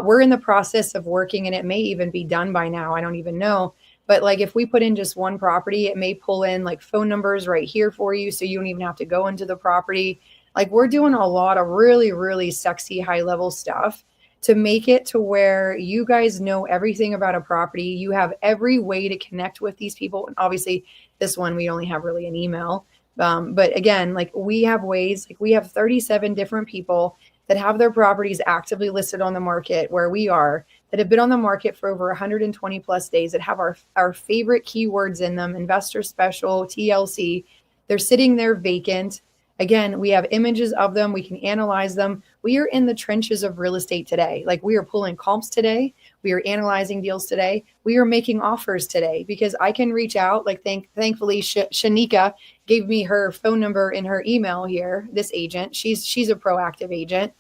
[SPEAKER 2] We're in the process of working, and it may even be done by now. I don't even know. But if we put in just one property, it may pull in phone numbers right here for you. So you don't even have to go into the property. We're doing a lot of really, really sexy high level stuff to make it to where you guys know everything about a property. You have every way to connect with these people. And obviously this one, we only have really an email. But again, we have ways, we have 37 different people that have their properties actively listed on the market where we are, that have been on the market for over 120 plus days, that have our favorite keywords in them, investor special, TLC. They're sitting there vacant. Again, we have images of them. We can analyze them. We are in the trenches of real estate today. We are pulling comps today. We are analyzing deals today. We are making offers today because I can reach out. Thankfully, Shanika gave me her phone number in her email here. This agent, she's a proactive agent.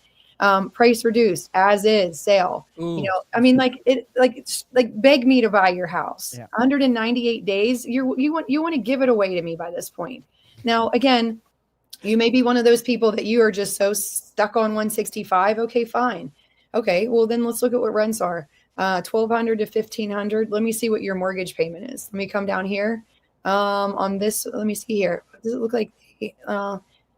[SPEAKER 2] Price reduced, as is, sale.
[SPEAKER 1] Ooh.
[SPEAKER 2] Beg me to buy your house.
[SPEAKER 1] Yeah.
[SPEAKER 2] 198 days. You want to give it away to me by this point. Now, again, you may be one of those people that you are just so stuck on 165. Okay, fine. Okay, well then let's look at what rents are. 1,200 to 1,500. Let me see what your mortgage payment is. Let me come down here. On this, let me see here. What does it look like?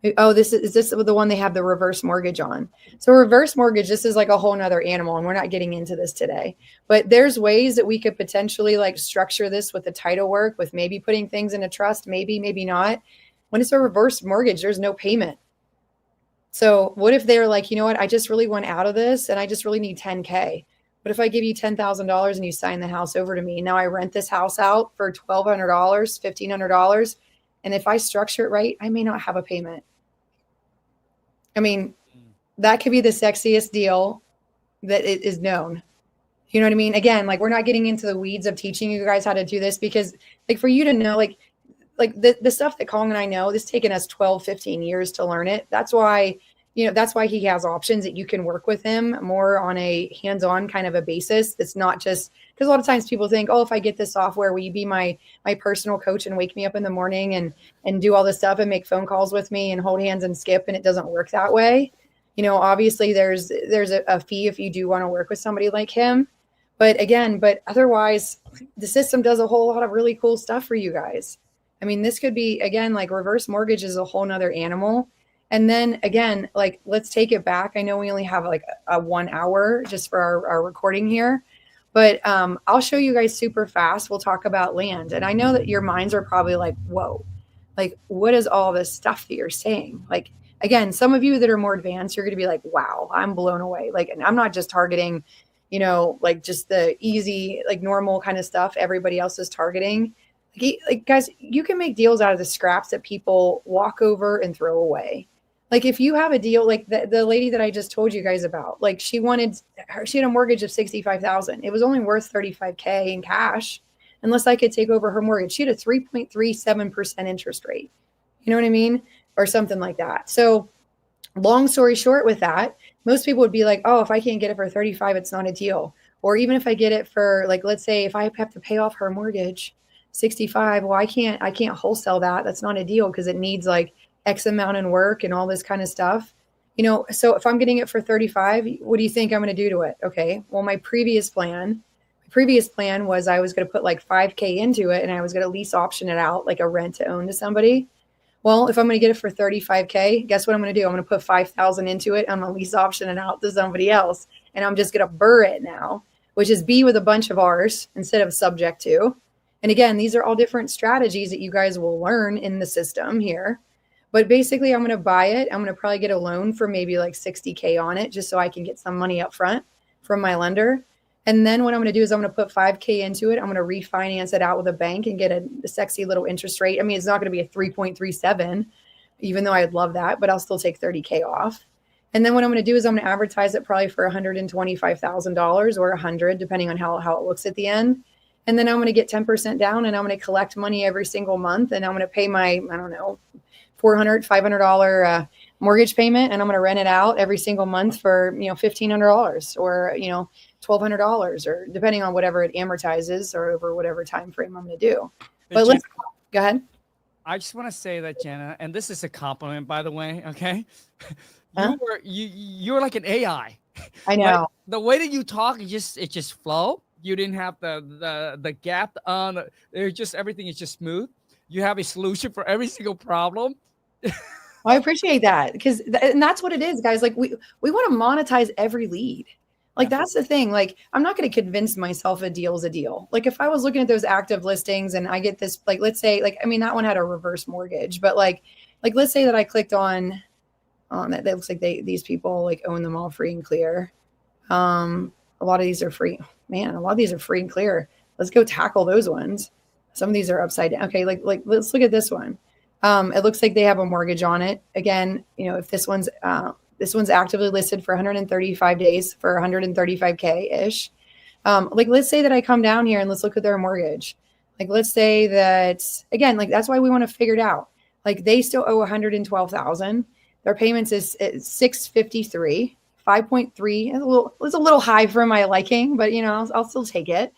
[SPEAKER 2] Is this the one they have the reverse mortgage on? So reverse mortgage, this is a whole nother animal, and we're not getting into this today. But there's ways that we could potentially structure this with the title work, with maybe putting things in a trust, maybe not. When it's a reverse mortgage, there's no payment. So what if they're you know what, I just really want out of this and I just really need 10K. But if I give you $10,000 and you sign the house over to me, now I rent this house out for $1,200, $1,500. And if I structure it right, I may not have a payment. I mean, that could be the sexiest deal that it is known. You know what I mean? Again, we're not getting into the weeds of teaching you guys how to do this because for you to know, the stuff that Khang and I know, this taken us 12, 15 years to learn it. That's why he has options that you can work with him more on a hands-on kind of a basis. It's not just because a lot of times people think, oh, if I get this software, will you be my personal coach and wake me up in the morning and do all this stuff and make phone calls with me and hold hands and skip? And it doesn't work that way. Obviously there's a fee if you do want to work with somebody like him. But otherwise, the system does a whole lot of really cool stuff for you guys. I mean, this could be, again, like reverse mortgage is a whole nother animal. And then again, like, let's take it back. I know we only have like a 1 hour just for our recording here, but I'll show you guys super fast. We'll talk about land. And I know that your minds are probably like, whoa, like, what is all this stuff that you're saying? Like, again, some of you that are more advanced, you're going to be like, wow, I'm blown away. Like, and I'm not just targeting, like just the easy, like normal kind of stuff everybody else is targeting. Like, guys, you can make deals out of the scraps that people walk over and throw away. Like, if you have a deal, like the lady that I just told you guys about, like she had a mortgage of 65,000. It was only worth 35K in cash, unless I could take over her mortgage. She had a 3.37% interest rate. You know what I mean? Or something like that. So long story short with that, most people would be like, oh, if I can't get it for 35, it's not a deal. Or even if I get it for, like, let's say if I have to pay off her mortgage, 65, well, I can't wholesale that. That's not a deal because it needs like X amount in work and all this kind of stuff. So if I'm getting it for 35, what do you think I'm going to do to it? Okay. Well, my previous plan was I was going to put like 5K into it and I was going to lease option it out like a rent to own to somebody. Well, if I'm going to get it for 35K, guess what I'm going to do? I'm going to put 5,000 into it. I'm going to lease option it out to somebody else. And I'm just going to burr it now, which is B with a bunch of R's instead of subject to. And again, these are all different strategies that you guys will learn in the system here. But basically, I'm going to buy it. I'm going to probably get a loan for maybe like 60K on it, just so I can get some money up front from my lender. And then what I'm going to do is I'm going to put 5K into it. I'm going to refinance it out with a bank and get a sexy little interest rate. I mean, it's not going to be a 3.37, even though I'd love that, but I'll still take 30K off. And then what I'm going to do is I'm going to advertise it probably for $125,000 or 100, depending on how it looks at the end. And then I'm going to get 10% down and I'm going to collect money every single month. And I'm going to pay my, I don't know, $400, $500 mortgage payment. And I'm going to rent it out every single month for, $1,500 or, $1,200 or depending on whatever it amortizes or over whatever time frame I'm going to do. But let's go ahead.
[SPEAKER 1] I just want to say that, Jenna, and this is a compliment, by the way. Okay.
[SPEAKER 2] Huh?
[SPEAKER 1] You're like an AI.
[SPEAKER 2] I know.
[SPEAKER 1] Like, the way that you talk, it just flow. You didn't have the gap on. It's just everything is just smooth. You have a solution for every single problem.
[SPEAKER 2] Well, I appreciate that because and that's what it is, guys. Like we want to monetize every lead. Like that's the thing. Like I'm not going to convince myself a deal is a deal. Like if I was looking at those active listings and I get this, like let's say, like I mean that one had a reverse mortgage, but like let's say that I clicked on that looks like these people like own them all free and clear. A lot of these are free. Man, a lot of these are free and clear. Let's go tackle those ones. Some of these are upside down. Okay, like let's look at this one. It looks like they have a mortgage on it. Again, if this one's actively listed for 135 days for 135K ish. Like let's say that I come down here and let's look at their mortgage. Like let's say that again, like that's why we want to figure it out. Like they still owe 112,000. Their payments is 653. 5.3. It's a little high for my liking, but I'll still take it.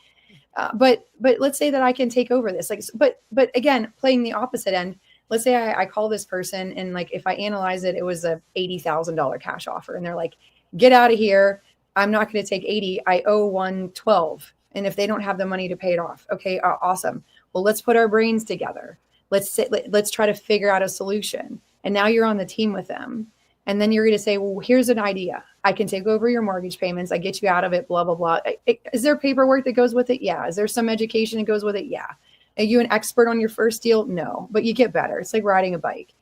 [SPEAKER 2] But let's say that I can take over this. Like, but again, playing the opposite end. Let's say I call this person and like if I analyze it, it was a $80,000 cash offer, and they're like, "Get out of here! I'm not going to take 80. I owe 112." And if they don't have the money to pay it off, okay, awesome. Well, let's put our brains together. Let's try to figure out a solution. And now you're on the team with them. And then you're going to say, well, here's an idea. I can take over your mortgage payments. I get you out of it, blah, blah, blah. Is there paperwork that goes with it? Yeah. Is there some education that goes with it? Yeah. Are you an expert on your first deal? No, but you get better. It's like riding a bike.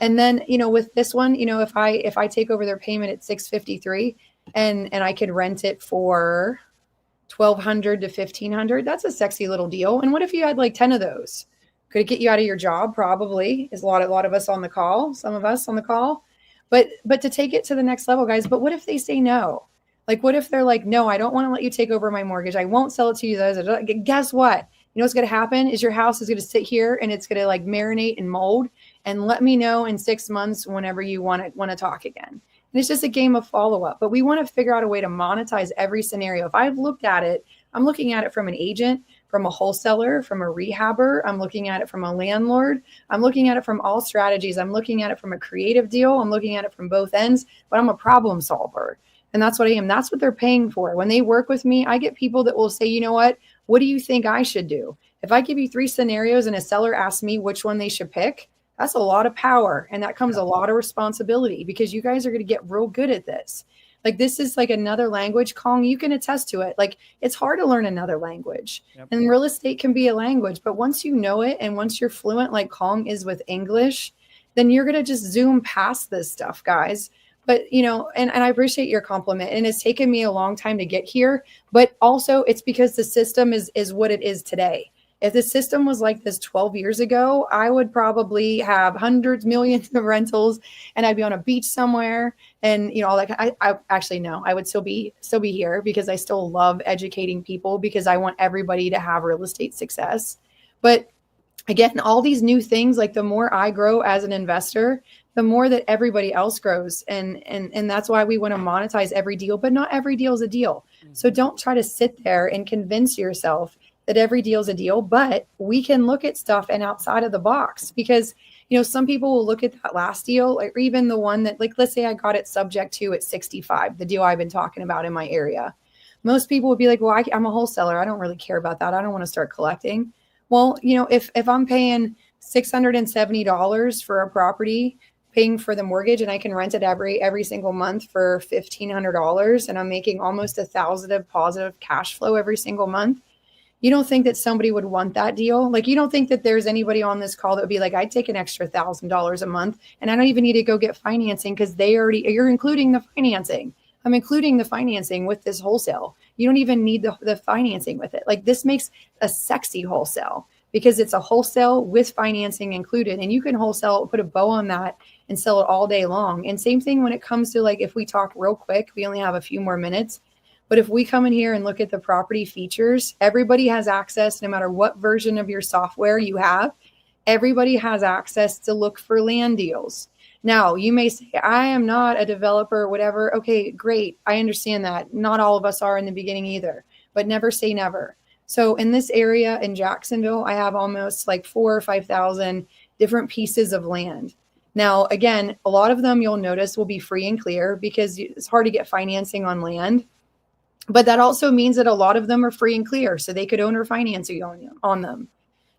[SPEAKER 2] And then, with this one, if I take over their payment at 653 and I could rent it for 1,200 to 1,500, that's a sexy little deal. And what if you had like 10 of those? Could it get you out of your job? Probably. Is a lot of us on the call, some of us on the call. But to take it to the next level, guys, but what if they say no? Like, what if they're like, no, I don't want to let you take over my mortgage. I won't sell it to you. Guess what? What's going to happen is your house is going to sit here and it's going to like marinate and mold, and let me know in 6 months whenever you want to talk again. And it's just a game of follow-up, but we want to figure out a way to monetize every scenario. If I've looked at it, I'm looking at it from an agent, from a wholesaler, from a rehabber. I'm looking at it from a landlord. I'm looking at it from all strategies. I'm looking at it from a creative deal. I'm looking at it from both ends, but I'm a problem solver. And that's what I am. That's what they're paying for. When they work with me, I get people that will say, you know what do you think I should do? If I give you 3 scenarios and a seller asks me which one they should pick, that's a lot of power. And that comes a lot of responsibility, because you guys are going to get real good at this. Like, this is like another language. Khang, you can attest to it. Like, it's hard to learn another language. Yep. And real estate can be a language, but once you know it and once you're fluent like Khang is with English, then you're going to just zoom past this stuff, guys. But, you know, and I appreciate your compliment. And it's taken me a long time to get here, but also it's because the system is what it is today. If the system was like this 12 years ago, I would probably have hundreds, millions of rentals, and I'd be on a beach somewhere. And, you know, like I actually no, I would still be here, because I still love educating people, because I want everybody to have real estate success. But again, all these new things, like the more I grow as an investor, the more that everybody else grows. And that's why we want to monetize every deal, but not every deal is a deal. So don't try to sit there and convince yourself that every deal is a deal, but we can look at stuff and outside of the box, because, you know, some people will look at that last deal, or even the one that, like, let's say I got it subject to at 65, the deal I've been talking about in my area. Most people would be like, well, I'm a wholesaler. I don't really care about that. I don't want to start collecting. Well, you know, if I'm paying $670 for a property, paying for the mortgage, and I can rent it every single month for $1,500, and I'm making almost $1,000 of positive cash flow every single month, you don't think that somebody would want that deal? Like, you don't think that there's anybody on this call that would be like, I'd take an extra $1,000 a month, and I don't even need to go get financing, because you're including the financing. I'm including the financing with this wholesale. You don't even need the financing with it. Like, this makes a sexy wholesale, because it's a wholesale with financing included, and you can wholesale, put a bow on that and sell it all day long. And same thing when it comes to, like, if we talk real quick, we only have a few more minutes. But if we come in here and look at the property features, everybody has access, no matter what version of your software you have, everybody has access to look for land deals. Now, you may say, I am not a developer, whatever. Okay, great. I understand that. Not all of us are in the beginning either, but never say never. So in this area in Jacksonville, I have almost like 4,000 or 5,000 different pieces of land. Now, again, a lot of them you'll notice will be free and clear, because it's hard to get financing on land. But that also means that a lot of them are free and clear, so they could owner financing on them.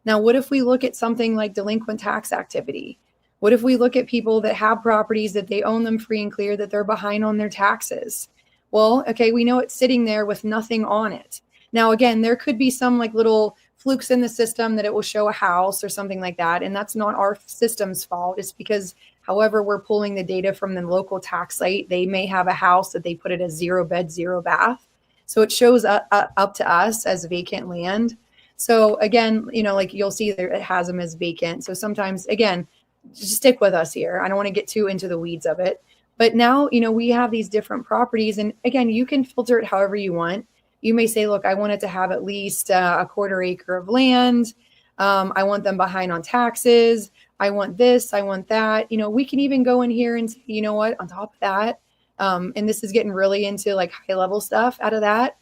[SPEAKER 2] Now, what if we look at something like delinquent tax activity? What if we look at people that have properties that they own them free and clear, that they're behind on their taxes? Well, okay, we know it's sitting there with nothing on it. Now, again, there could be some like little flukes in the system that it will show a house or something like that. And that's not our system's fault. It's because however we're pulling the data from the local tax site, they may have a house that they put it as 0 bed, 0 bath. So it shows up to us as vacant land. So again, you know, like you'll see there, it has them as vacant. So sometimes, again, just stick with us here. I don't want to get too into the weeds of it. But now, you know, we have these different properties. And again, you can filter it however you want. You may say, look, I want it to have at least a 1/4 acre of land. I want them behind on taxes. I want this, I want that. You know, we can even go in here and say, you know what, on top of that, and this is getting really into like high level stuff out of that.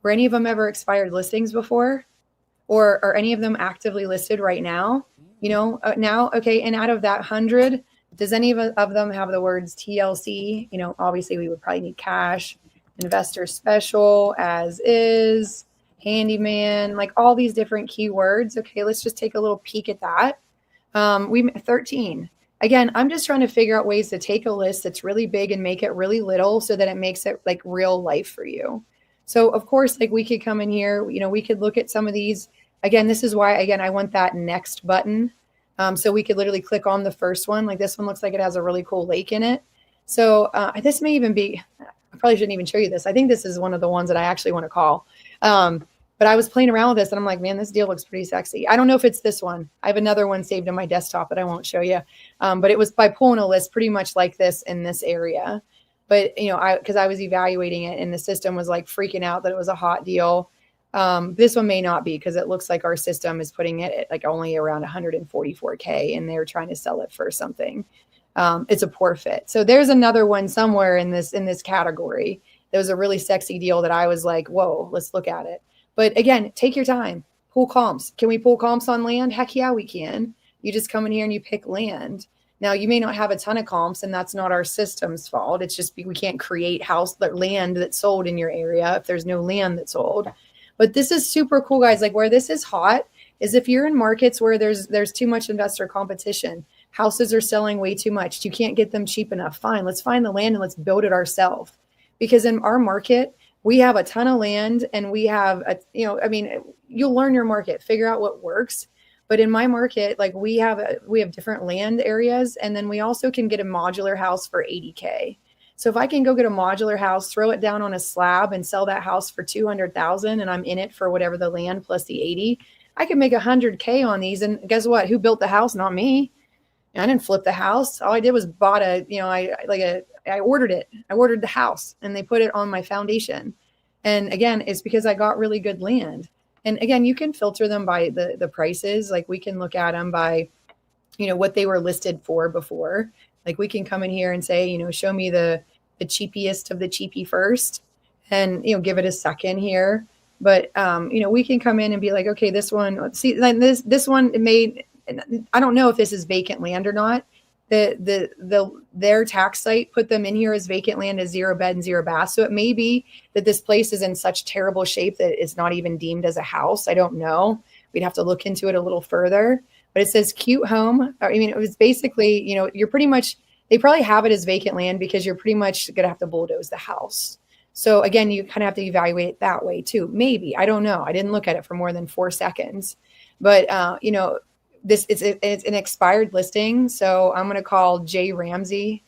[SPEAKER 2] Were any of them ever expired listings before? Or are any of them actively listed right now? You know, now, okay. And out of that 100, does any of them have the words TLC? You know, obviously we would probably need cash, investor special, as is, handyman, like all these different keywords. Okay, let's just take a little peek at that. We 13. Again, I'm just trying to figure out ways to take a list that's really big and make it really little so that it makes it like real life for you. So of course, like we could come in here, you know, we could look at some of these. Again, this is why, again, I want that next button. So we could literally click on the first one. Like this one looks like it has a really cool lake in it. So this may even be, I probably shouldn't even show you this. I think this is one of the ones that I actually want to call. But I was playing around with this and I'm like, man, this deal looks pretty sexy. I don't know if it's this one. I have another one saved on my desktop that I won't show you. But it was by pulling a list pretty much like this in this area. But, you know, because I was evaluating it and the system was like freaking out that it was a hot deal. This one may not be because it looks like our system is putting it at like only around 144K and they're trying to sell it for something. It's a poor fit. So there's another one somewhere in this category. There was a really sexy deal that I was like, whoa, let's look at it. But again, take your time, Pull comps. Can we pull comps on land? Heck yeah, we can. You just come in here and you pick land. Now, you may not have a ton of comps, and that's not our system's fault. It's just we can't create land that's sold in your area if there's no land that's sold. But this is super cool, guys. Like, where this is hot is if you're in markets where there's too much investor competition. Houses are selling way too much. You can't get them cheap enough. Fine, let's find the land and let's build it ourselves. Because in our market, we have a ton of land, and we have you'll learn your market, figure out what works. But in my market, like we have different land areas, and then we also can get a modular house for $80K. So if I can go get a modular house, throw it down on a slab, and sell that house for $200,000, and I'm in it for whatever the land plus the 80, I can make $100K on these. And guess what? Who built the house? Not me. I didn't flip the house. All I did was I ordered it. I ordered the house, and they put it on my foundation. And again, it's because I got really good land. And again, you can filter them by the prices. Like, we can look at them by, what they were listed for before. Like, we can come in here and say, show me the cheapest of the cheapy first, and, give it a second here. But, we can come in and be like, okay, this one, see, like this one made, I don't know if this is vacant land or not. Their tax site put them in here as vacant land, as 0 bed and 0 bath. So it may be that this place is in such terrible shape that it's not even deemed as a house. I don't know. We'd have to look into it a little further. But it says cute home. I mean, it was basically, you're pretty much, they probably have it as vacant land because you're pretty much going to have to bulldoze the house. So again, you kind of have to evaluate it that way too. Maybe, I don't know. I didn't look at it for more than 4 seconds. But, it's an expired listing. So I'm going to call Jay Ramsey.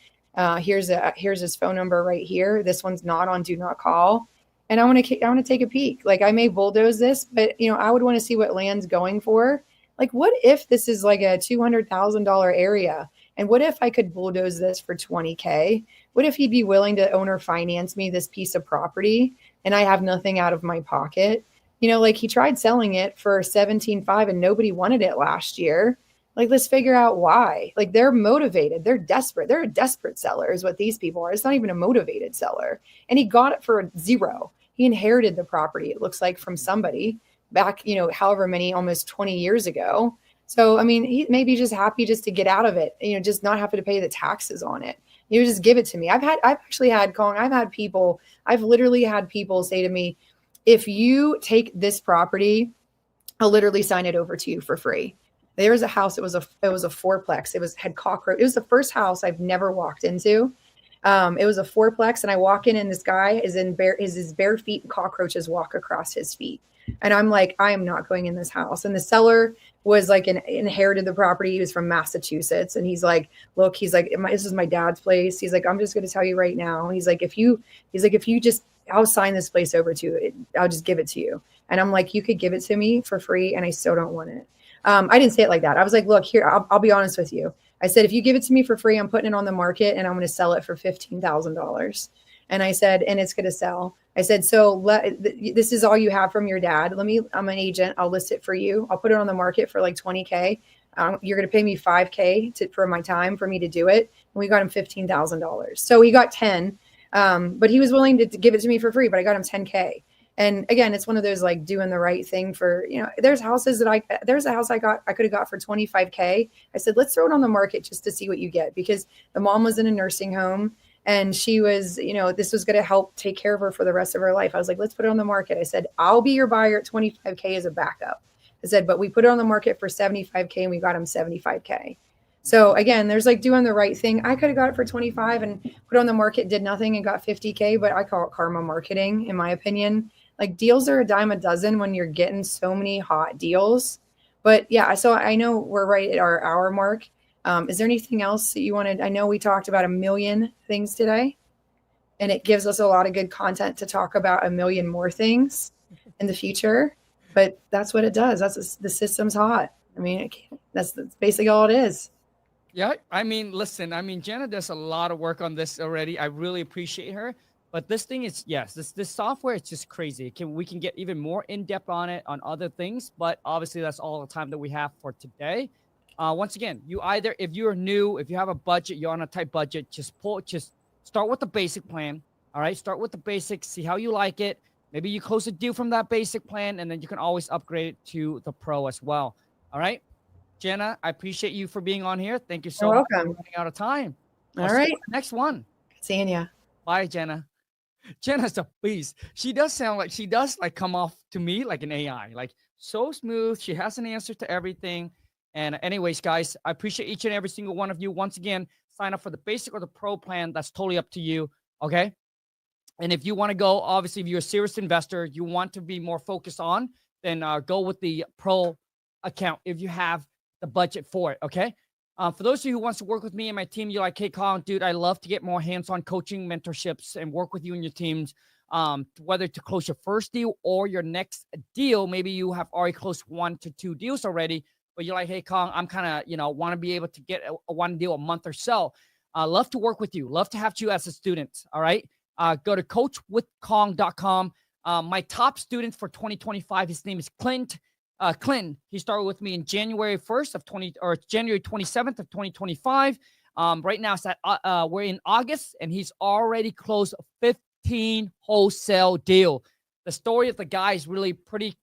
[SPEAKER 2] Here's his phone number right here. This one's not on do not call. And I want to take a peek. Like, I may bulldoze this, but I would want to see what land's going for. Like, what if this is like a $200,000 area? And what if I could bulldoze this for $20K? What if he'd be willing to owner finance me this piece of property and I have nothing out of my pocket? Like, he tried selling it for $17.5 and nobody wanted it last year. Like, let's figure out why. Like, they're motivated. They're desperate. They're a desperate seller is what these people are. It's not even a motivated seller. And he got it for 0. He inherited the property, it looks like, from somebody back, however many, almost 20 years ago. So, I mean, he may be just happy just to get out of it, just not have to pay the taxes on it. Just give it to me. I've literally had people say to me, if you take this property, I'll literally sign it over to you for free. There was a house. It was a 4-plex. It had cockroach. It was the first house I've never walked into. It was a 4-plex, and I walk in, and this guy is his bare feet, and cockroaches walk across his feet. And I'm like, I am not going in this house. And the seller was like inherited the property. He was from Massachusetts. And he's like, look, this is my dad's place. He's like, I'm just going to tell you right now. He's like, if you just, I'll sign this place over to you. I'll just give it to you. And I'm like, you could give it to me for free, and I still don't want it. I didn't say it like that. I was like, look, here, I'll be honest with you. I said, if you give it to me for free, I'm putting it on the market, and I'm going to sell it for $15,000. And I said, and it's going to sell. I said, so this is all you have from your dad. I'm an agent. I'll list it for you. I'll put it on the market for like $20K. You're going to pay me $5K for my time for me to do it. And we got him $15,000. So he got 10, but he was willing to give it to me for free, but I got him 10K. And again, it's one of those like doing the right thing for, there's houses there's a house I could have got for 25K. I said, let's throw it on the market just to see what you get, because the mom was in a nursing home. And she was, this was going to help take care of her for the rest of her life. I was like, let's put it on the market. I said, I'll be your buyer at 25K as a backup. I said, but we put it on the market for 75K and we got him 75K. So again, there's like doing the right thing. I could have got it for 25 and put it on the market, did nothing and got 50K, but I call it karma marketing, in my opinion. Like, deals are a dime a dozen when you're getting so many hot deals. But yeah, so I know we're right at our hour mark. Is there anything else that you wanted? I know we talked about a million things today, and it gives us a lot of good content to talk about a million more things in the future, but that's what it does. The system's hot. I mean, that's basically all it is.
[SPEAKER 1] Yeah. I mean, listen, Jenna does a lot of work on this already. I really appreciate her, but this thing is, yes, this software is just crazy. We can get even more in depth on it, on other things, but obviously that's all the time that we have for today. Once again, if you're new, if you have a budget, you're on a tight budget, just start with the basic plan. All right. Start with the basics, see how you like it. Maybe you close a deal from that basic plan, and then you can always upgrade it to the pro as well. All right, Jenna, I appreciate you for being on here. Thank you so
[SPEAKER 2] You're
[SPEAKER 1] much.
[SPEAKER 2] welcome.
[SPEAKER 1] We're running out of time.
[SPEAKER 2] All right.
[SPEAKER 1] Next one.
[SPEAKER 2] Seeing ya.
[SPEAKER 1] Bye, Jenna. Jenna's a beast. She does sound like come off to me like an AI, like so smooth. She has an answer to everything. And anyways, guys, I appreciate each and every single one of you. Once again, sign up for the basic or the pro plan. That's totally up to you. Okay. And if you want to go, obviously, if you're a serious investor, you want to be more focused on, then go with the pro account if you have the budget for it. Okay. For those of you who wants to work with me and my team, you're like, hey, Khang, dude, I love to get more hands-on coaching, mentorships, and work with you and your teams, whether to close your first deal or your next deal. Maybe you have already closed 1 to 2 deals already, but you're like, hey, Khang, I'm kind of, want to be able to get a one deal a month or so. Love to work with you. Love to have you as a student. All right. Go to coachwithkhang.com. My top student for 2025, his name is Clint. Clinton, he started with me in January 1st of January 27th of 2025. Right now it's we're in August, and he's already closed 15 wholesale deal. The story of the guy is really pretty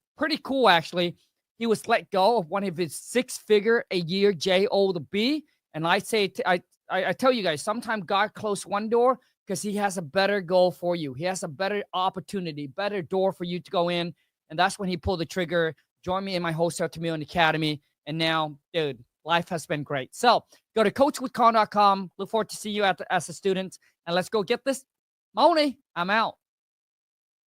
[SPEAKER 1] cool, actually. He was let go of one of his 6-figure a year JO to B. And I say, I tell you guys, sometimes God closed one door because he has a better goal for you. He has a better opportunity, better door for you to go in. And that's when he pulled the trigger. Join me in my Wholesale to Million Academy. And now, dude, life has been great. So go to coachwithkhang.com. Look forward to see you as a student. And let's go get this money. I'm out.